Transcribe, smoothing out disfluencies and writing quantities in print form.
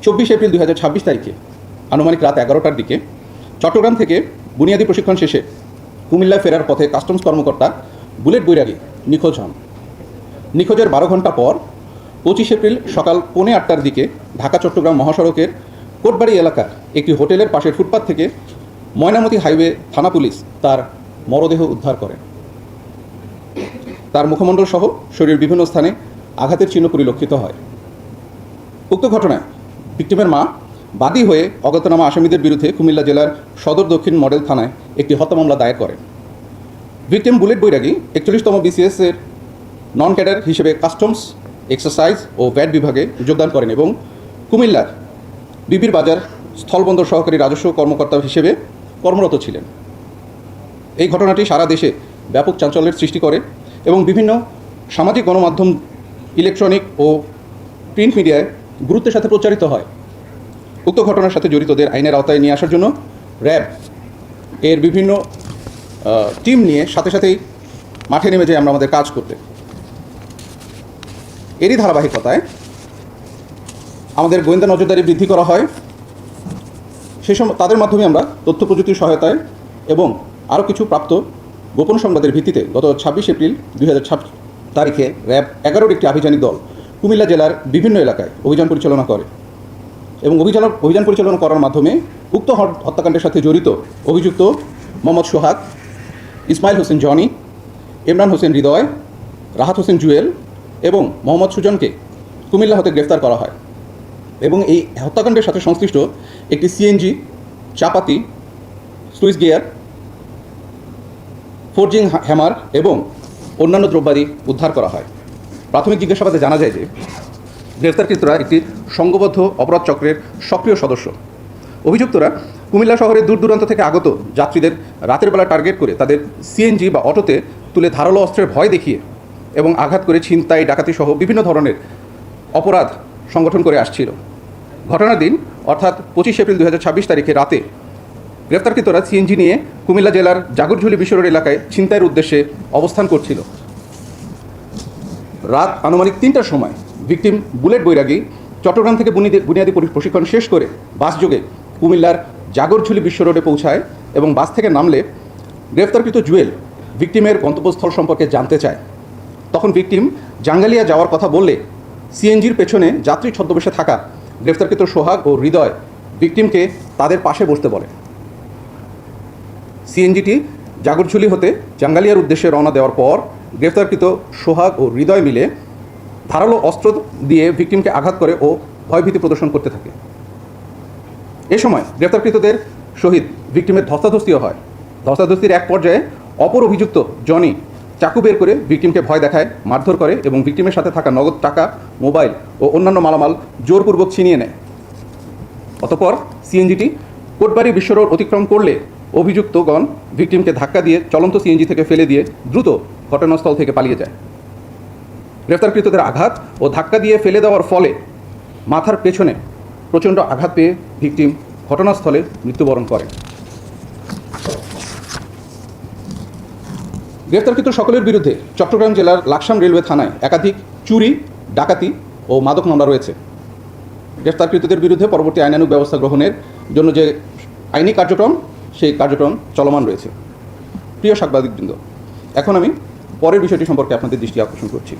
24 April 2026 তারিখে আনুমানিক রাত 11টার দিকে চট্টগ্রাম থেকে বুনিয়াদী প্রশিক্ষণ শেষে কুমিল্লায় ফেরার পথে কাস্টমস কর্মকর্তা বুলেট বৈরাগী নিখোঁজ হন। নিখোঁজের 12 ঘন্টা পর 25 এপ্রিল সকাল 8:45টার দিকে ঢাকা চট্টগ্রাম মহাসড়কের কোটবাড়ি এলাকার একটি হোটেলের পাশের ফুটপাত থেকে ময়নামতি হাইওয়ে থানা পুলিশ তার মরদেহ উদ্ধার করে। তার মুখমণ্ডল সহ শরীরের বিভিন্ন স্থানে আঘাতের চিহ্ন পরিলক্ষিত হয়। উক্ত ঘটনায় ভিকটিমের মা বাদী হয়ে অজ্ঞাতনামা আসামিদের বিরুদ্ধে কুমিল্লা জেলার সদর দক্ষিণ মডেল থানায় একটি হত্যা মামলা দায়ের করেন। ভিকটিম বুলেট বৈরাগী 41তম BCS এর নন ক্যাডার হিসেবে কাস্টমস, এক্সারসাইজ ও ভ্যাট বিভাগে যোগদান করেন এবং কুমিল্লার বিবির বাজার স্থলবন্দর সহকারী রাজস্ব কর্মকর্তা হিসেবে কর্মরত ছিলেন। এই ঘটনাটি সারা দেশে ব্যাপক চাঞ্চল্যের সৃষ্টি করে এবং বিভিন্ন সামাজিক গণমাধ্যম, ইলেকট্রনিক ও প্রিন্ট মিডিয়ায় গুরুত্বের সাথে প্রচারিত হয়। উক্ত ঘটনার সাথে জড়িতদের আইনের আওতায় নিয়ে আসার জন্য র্যাব এর বিভিন্ন টিম নিয়ে সাথে সাথেই মাঠে নেমে যাই আমরা আমাদের কাজ করতে। এরই ধারাবাহিকতায় আমাদের গোয়েন্দা নজরদারি বৃদ্ধি করা হয়। সেই সময় তাদের মাধ্যমে আমরা তথ্য প্রযুক্তির সহায়তায় এবং আরও কিছু প্রাপ্ত গোপন সংবাদের ভিত্তিতে গত 26 এপ্রিল 2026 তারিখে র্যাব 11-র একটি আভিযানিক দল কুমিল্লা জেলার বিভিন্ন এলাকায় অভিযান পরিচালনা করে এবং অভিযান পরিচালনা করার মাধ্যমে উক্ত হত্যাকাণ্ডের সাথে জড়িত অভিযুক্ত মোহাম্মদ সোহাগ, ইসমাইল হোসেন জনি, ইমরান হোসেন হৃদয়, রাহাত হোসেন জুয়েল এবং মোহাম্মদ সুজনকে কুমিল্লা হতে গ্রেফতার করা হয় এবং এই হত্যাকাণ্ডের সাথে সংশ্লিষ্ট একটি CNG, চাপাতি, সুইচ গিয়ার, ফোরজিং হ্যামার এবং অন্যান্য দ্রব্যাদি উদ্ধার করা হয়। প্রাথমিক জিজ্ঞাসাবাদে জানা যায় যে গ্রেফতারকৃতরা একটি সংঘবদ্ধ অপরাধ চক্রের সক্রিয় সদস্য। অভিযুক্তরা কুমিল্লা শহরের দূর দূরান্ত থেকে আগত যাত্রীদের রাতের বেলা টার্গেট করে তাদের CNG বা অটোতে তুলে ধারালো অস্ত্রের ভয় দেখিয়ে এবং আঘাত করে ছিনতাই, ডাকাতি সহ বিভিন্ন ধরনের অপরাধ সংগঠন করে আসছিল। ঘটনার দিন অর্থাৎ 25 এপ্রিল 2026 তারিখে রাতে গ্রেফতারকৃতরা CNG নিয়ে কুমিল্লা জেলার জাগরঝুলি বিশ্ব রোড এলাকায় ছিনতাইয়ের উদ্দেশ্যে অবস্থান করছিল। রাত আনুমানিক 3টার সময় ভিকটিম বুলেট বৈরাগী চট্টগ্রাম থেকে বুনিয়াদী প্রশিক্ষণ শেষ করে বাসযোগে কুমিল্লার জাগরঝুলি বিশ্ব রোডে পৌঁছায় এবং বাস থেকে নামলে গ্রেফতারকৃত জুয়েল ভিকটিমের গন্তব্যস্থল সম্পর্কে জানতে চায়। তখন ভিকটিম জাঙ্গালিয়া যাওয়ার কথা বললে CNGর পেছনে যাত্রী ছদ্মবেশে থাকা গ্রেফতারকৃত সোহাগ ও হৃদয় ভিকটিমকে তাদের পাশে বসতে বলে। CNGটি জাগরঝুলি হতে জাঙ্গালিয়ার উদ্দেশ্যে রওনা দেওয়ার পর গ্রেফতারকৃত সোহাগ ও হৃদয় মিলে ধারালো অস্ত্র দিয়ে ভিকটিমকে আঘাত করে ও ভয়ভীতি প্রদর্শন করতে থাকে। এ সময় গ্রেফতারকৃতদের সহিত ভিকটিমের ধস্তাধস্তিও হয়। ধস্তাধস্তির এক পর্যায়ে অপর অভিযুক্ত জনি চাকু বের করে ভিকটিমকে ভয় দেখায়, মারধর করে এবং ভিকটিমের সাথে থাকা নগদ টাকা, মোবাইল ও অন্যান্য মালামাল জোরপূর্বক ছিনিয়ে নেয়। অতঃপর CNGটি কোটবাড়ি বিশ্ব রোড অতিক্রম করলে অভিযুক্তগণ ভিকটিমকে ধাক্কা দিয়ে চলন্ত CNG থেকে ফেলে দিয়ে দ্রুত ঘটনাস্থল থেকে পালিয়ে যায়। গ্রেফতারকৃতদের আঘাত ও ধাক্কা দিয়ে ফেলে দেওয়ার ফলে মাথার পেছনে প্রচণ্ড আঘাত পেয়ে ভিকটিম ঘটনাস্থলে মৃত্যুবরণ করে। গ্রেফতারকৃত সকলের বিরুদ্ধে চট্টগ্রাম জেলার লাকসাম রেলওয়ে থানায় একাধিক চুরি, ডাকাতি ও মাদক মামলা রয়েছে। গ্রেফতারকৃতদের বিরুদ্ধে পরবর্তী আইনানুগ ব্যবস্থা গ্রহণের জন্য যে আইনি কার্যক্রম, সেই কার্যক্রম চলমান রয়েছে। প্রিয় সাংবাদিকবৃন্দ, এখন আমি পরের বিষয়টি সম্পর্কে আপনাদের দৃষ্টি আকর্ষণ করছি।